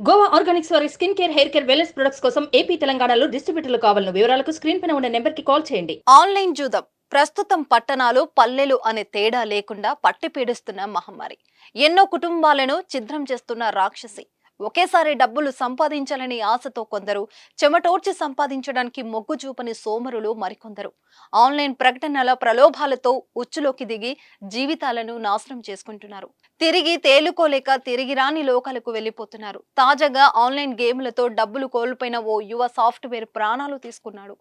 Goa Organics వారి skin care, hair care, wellness products కోసం AP, తెలంగాణలో డిస్ట్రిబ్యూటర్లు కావాలన్న వివరాలకు స్క్రీన్ పైన ఉన్న నెంబర్కి కాల్ చేయండి. ఆన్లైన్ జూదం ప్రస్తుతం పట్టణాలు పల్లెలు అనే తేడా లేకుండా పట్టి పీడిస్తున్న మహమ్మారి. ఎన్నో కుటుంబాలను ఛిద్రం చేస్తున్న రాక్షసి. ఒకేసారి డబ్బులు సంపాదించాలని ఆశతో కొందరు, చెమటోడ్చి సంపాదించడానికి మొగ్గు చూపని సోమరులు మరికొందరు ఆన్లైన్ ప్రకటనల ప్రలోభాలతో ఉచ్చులోకి దిగి జీవితాలను నాశనం చేసుకుంటున్నారు. తిరిగి తేలుకోలేక తిరిగి రాని లోకాలకు వెళ్లిపోతున్నారు. తాజాగా ఆన్లైన్ గేమ్లతో డబ్బులు కోల్పోయిన ఓ యువ సాఫ్ట్వేర్ ప్రాణాలు తీసుకున్నాడు.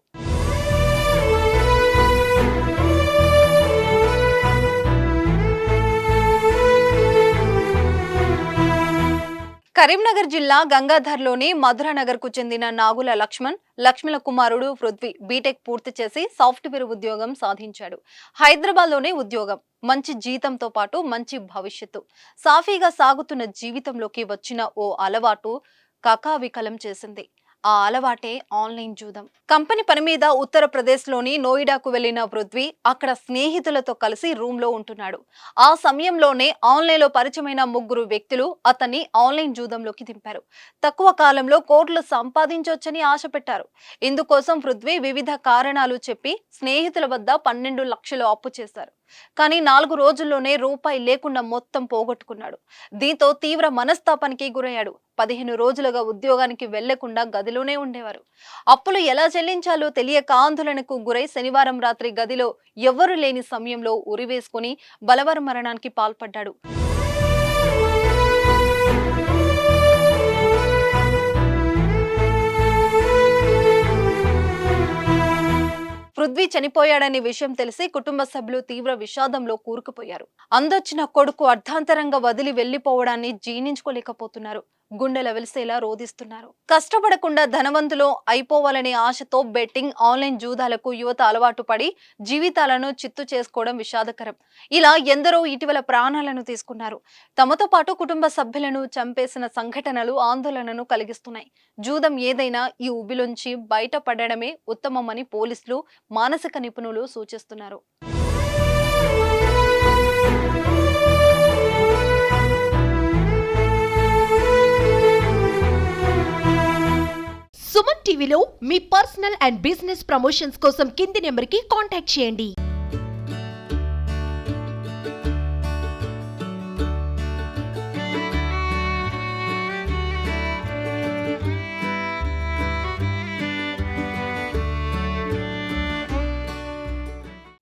కరీంనగర్ జిల్లా గంగాధర్లోని మధురానగర్ కు చెందిన నాగుల లక్ష్మణ కుమారుడు పృథ్వీ బీటెక్ పూర్తి చేసి సాఫ్ట్వేర్ ఉద్యోగం సాధించాడు. హైదరాబాద్ లోనే ఉద్యోగం, మంచి జీతంతో పాటు మంచి భవిష్యత్తు. సాఫీగా సాగుతున్న జీవితంలోకి వచ్చిన ఓ అలవాటు కకావికలం చేసింది. ఆ అలవాటే ఆన్లైన్ జూదం. కంపెనీ పని మీద ఉత్తరప్రదేశ్ లోని నోయిడాకు వెళ్లిన పృథ్వీ అక్కడ స్నేహితులతో కలిసి రూమ్ లో ఉంటున్నాడు. ఆ సమయంలోనే ఆన్లైన్ లో పరిచయమైన ముగ్గురు వ్యక్తులు అతన్ని ఆన్లైన్ జూదంలోకి దింపారు. తక్కువ కాలంలో కోట్లు సంపాదించొచ్చని ఆశ పెట్టారు. ఇందుకోసం పృథ్వీ వివిధ కారణాలు చెప్పి స్నేహితుల వద్ద 12 లక్షలు అప్పు చేశారు. కానీ 4 రోజుల్లోనే రూపాయి లేకుండా మొత్తం పోగొట్టుకున్నాడు. దీంతో తీవ్ర మనస్తాపానికి గురయ్యాడు. 15 రోజులుగా ఉద్యోగానికి వెళ్లకుండా గదిలోనే ఉండేవారు. అప్పులు ఎలా చెల్లించాలో తెలియక ఆందోళనకు గురై శనివారం రాత్రి గదిలో ఎవ్వరూ లేని సమయంలో ఉరివేసుకుని బలవర మరణానికి పాల్పడ్డాడు. పృథ్వీ చనిపోయాడనే విషయం తెలిసి కుటుంబ సభ్యులు తీవ్ర విషాదంలో కూరుకుపోయారు. అందొచ్చిన కొడుకు అర్ధాంతరంగా వదిలి వెళ్లిపోవడాన్ని జీర్ణించుకోలేకపోతున్నారు. గుండెల వెలిసేలా రోధిస్తున్నారు. కష్టపడకుండా ధనవంతులు అయిపోవాలనే ఆశతో బెట్టింగ్, ఆన్లైన్ జూదాలకు యువత అలవాటు పడి జీవితాలను చిత్తు చేసుకోవడం విషాదకరం. ఇలా ఎందరో ఇటీవల ప్రాణాలను తీసుకున్నారు. తమతో పాటు కుటుంబ సభ్యులను చంపేసిన సంఘటనలు ఆందోళనను కలిగిస్తున్నాయి. జూదం ఏదైనా ఈ ఉబిలోంచి బయటపడడమే ఉత్తమమని పోలీసులు, మానసిక నిపుణులు సూచిస్తున్నారు. సుమన్ టీవీలో మీ పర్సనల్ అండ్ బిజినెస్ ప్రమోషన్స్ కోసం కింది నెంబర్కి కాంటాక్ట్ చేయండి.